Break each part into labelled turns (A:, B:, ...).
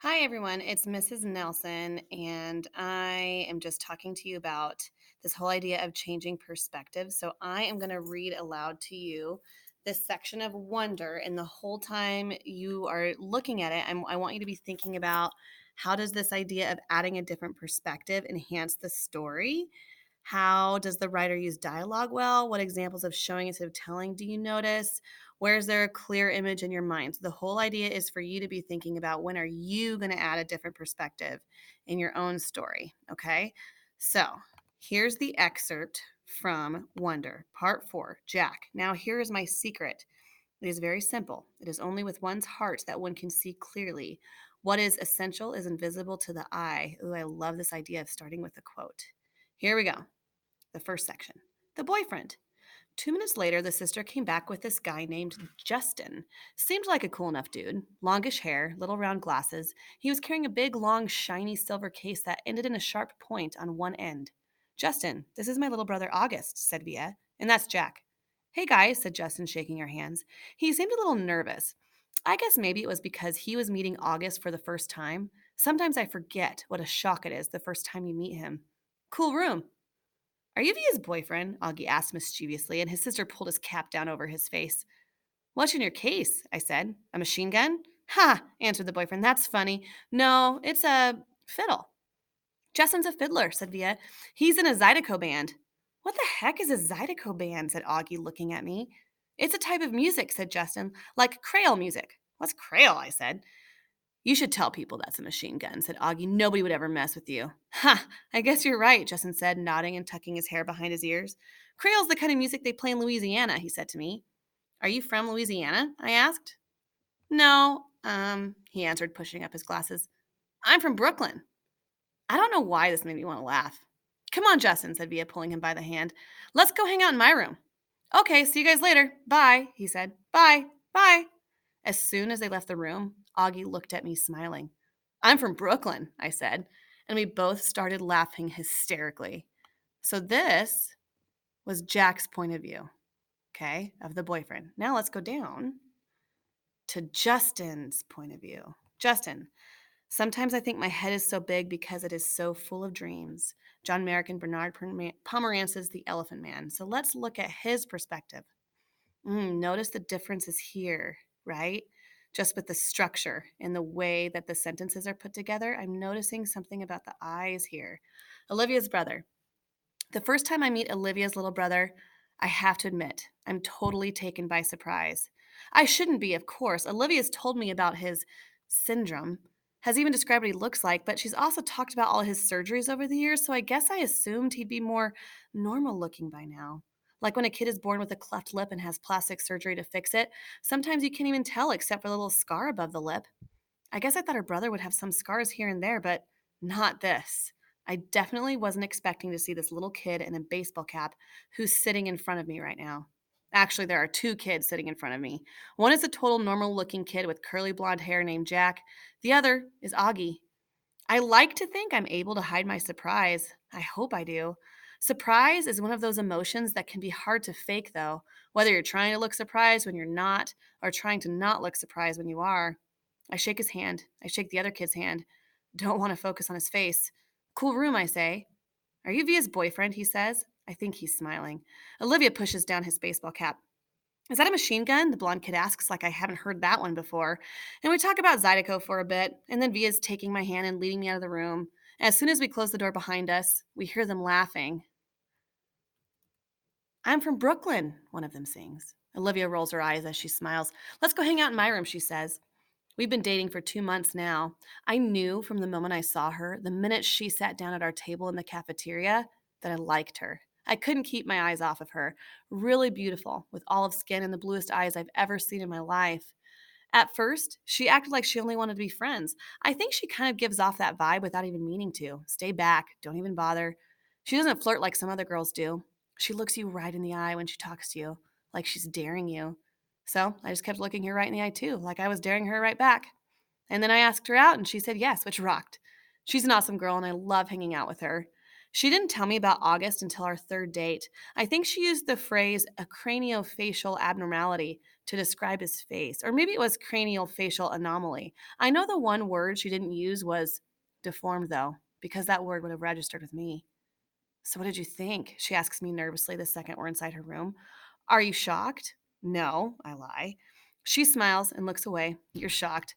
A: Hi, everyone. It's Mrs. Nelson, and I am just talking to you about this whole idea of changing perspective. So, I am going to read aloud to you this section of wonder, and the whole time you are looking at it, I want you to be thinking about how does this idea of adding a different perspective enhance the story? How does the writer use dialogue well? What examples of showing instead of telling do you notice? Where is there a clear image in your mind? So the whole idea is for you to be thinking about when are you going to add a different perspective in your own story, okay? So, here's the excerpt from Wonder, Part 4, Jack. Now here is my secret. It is very simple. It is only with one's heart that one can see clearly. What is essential is invisible to the eye. Ooh, I love this idea of starting with a quote. Here we go. The first section. The boyfriend. 2 minutes later, the sister came back with this guy named Justin. Seemed like a cool enough dude. Longish hair, little round glasses. He was carrying a big, long, shiny silver case that ended in a sharp point on one end. Justin, this is my little brother August, said Via. And that's Jack. Hey guys, said Justin, shaking her hands. He seemed a little nervous. I guess maybe it was because he was meeting August for the first time. Sometimes I forget what a shock it is the first time you meet him. Cool room. Are you Via's boyfriend? Augie asked mischievously, and his sister pulled his cap down over his face. What's in your case? I said. A machine gun? Ha, answered the boyfriend. That's funny. No, it's a fiddle. Justin's a fiddler, said Via. He's in a Zydeco band. What the heck is a Zydeco band? Said Augie, looking at me. It's a type of music, said Justin, like Creole music. What's Creole? I said. You should tell people that's a machine gun, said Augie. Nobody would ever mess with you. Ha! I guess you're right, Justin said, nodding and tucking his hair behind his ears. Creole's the kind of music they play in Louisiana, he said to me. Are you from Louisiana? I asked. No, he answered, pushing up his glasses. I'm from Brooklyn. I don't know why this made me want to laugh. Come on, Justin, said Via, pulling him by the hand. Let's go hang out in my room. Okay, see you guys later. Bye, he said. Bye. Bye. As soon as they left the room, Augie looked at me smiling. I'm from Brooklyn, I said, and we both started laughing hysterically. So this was Jack's point of view, okay, of the boyfriend. Now let's go down to Justin's point of view. Justin, sometimes I think my head is so big because it is so full of dreams. John Merrick and Bernard Pomerance's The Elephant Man. So let's look at his perspective. Notice the differences here, right? Just with the structure and the way that the sentences are put together, I'm noticing something about the eyes here. Olivia's brother. The first time I meet Olivia's little brother, I have to admit, I'm totally taken by surprise. I shouldn't be, of course. Olivia's told me about his syndrome, has even described what he looks like, but she's also talked about all his surgeries over the years, so I guess I assumed he'd be more normal looking by now. Like when a kid is born with a cleft lip and has plastic surgery to fix it, sometimes you can't even tell except for the little scar above the lip. I guess I thought her brother would have some scars here and there, but not this. I definitely wasn't expecting to see this little kid in a baseball cap who's sitting in front of me right now. Actually, there are two kids sitting in front of me. One is a total normal looking kid with curly blonde hair named Jack. The other is Augie. I like to think I'm able to hide my surprise. I hope I do. Surprise is one of those emotions that can be hard to fake, though, whether you're trying to look surprised when you're not, or trying to not look surprised when you are. I shake his hand. I shake the other kid's hand. Don't want to focus on his face. Cool room, I say. Are you Via's boyfriend? He says. I think he's smiling. Olivia pushes down his baseball cap. Is that a machine gun? The blonde kid asks, like I haven't heard that one before. And we talk about Zydeco for a bit, and then Via's taking my hand and leading me out of the room. As soon as we close the door behind us, we hear them laughing. I'm from Brooklyn, one of them sings. Olivia rolls her eyes as she smiles. Let's go hang out in my room, she says. We've been dating for 2 months now. I knew from the moment I saw her, the minute she sat down at our table in the cafeteria, that I liked her. I couldn't keep my eyes off of her. Really beautiful, with olive skin and the bluest eyes I've ever seen in my life. At first, she acted like she only wanted to be friends. I think she kind of gives off that vibe without even meaning to. Stay back, don't even bother. She doesn't flirt like some other girls do. She looks you right in the eye when she talks to you, like she's daring you. So I just kept looking her right in the eye too, like I was daring her right back. And then I asked her out and she said yes, which rocked. She's an awesome girl and I love hanging out with her. She didn't tell me about August until our third date. I think she used the phrase a craniofacial abnormality to describe his face, or maybe it was cranial facial anomaly. I know the one word she didn't use was deformed, though, because that word would have registered with me. So, what did you think? She asks me nervously the second we're inside her room. Are you shocked? No, I lie. She smiles and looks away. You're shocked.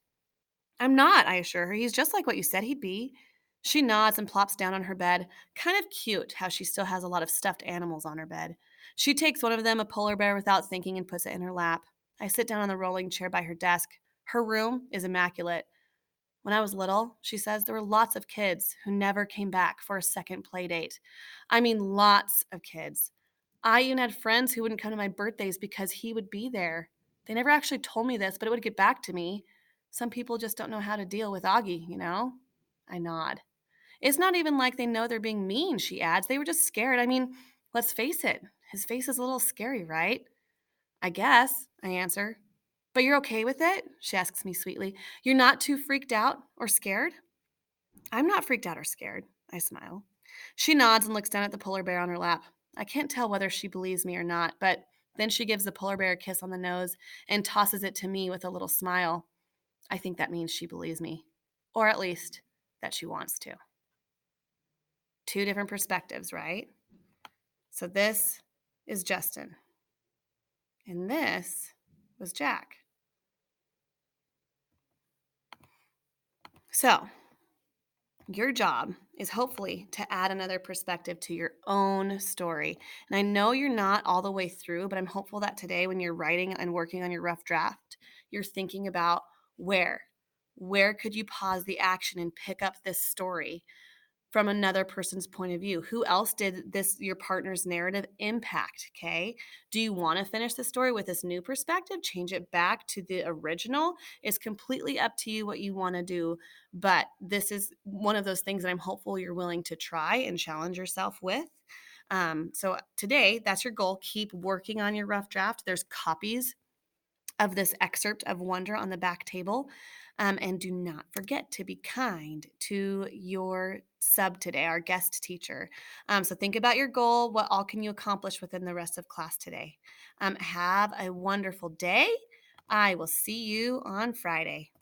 A: I'm not, I assure her. He's just like what you said he'd be. She nods and plops down on her bed. Kind of cute how she still has a lot of stuffed animals on her bed. She takes one of them, a polar bear, without thinking and puts it in her lap. I sit down on the rolling chair by her desk. Her room is immaculate. When I was little, she says, there were lots of kids who never came back for a second play date. I mean, lots of kids. I even had friends who wouldn't come to my birthdays because he would be there. They never actually told me this, but it would get back to me. Some people just don't know how to deal with Augie. I nod. It's not even like they know they're being mean, she adds. They were just scared. I mean, let's face it, his face is a little scary, right? I guess, I answer. But you're okay with it? She asks me sweetly. You're not too freaked out or scared? I'm not freaked out or scared. I smile. She nods and looks down at the polar bear on her lap. I can't tell whether she believes me or not, but then she gives the polar bear a kiss on the nose and tosses it to me with a little smile. I think that means she believes me, or at least that she wants to. Two different perspectives, right? So this is Justin, and this was Jack. So your job is hopefully to add another perspective to your own story. And I know you're not all the way through, but I'm hopeful that today, when you're writing and working on your rough draft, you're thinking about where. Where could you pause the action and pick up this story from another person's point of view? Who else did this, your partner's narrative, impact? Okay. Do you want to finish the story with this new perspective, change it back to the original? It's completely up to you what you want to do. But this is one of those things that I'm hopeful you're willing to try and challenge yourself with. So today, that's your goal. Keep working on your rough draft. There's copies of this excerpt of Wonder on the back table. And do not forget to be kind to your sub today, our guest teacher. So think about your goal. What all can you accomplish within the rest of class today? Have a wonderful day. I will see you on Friday.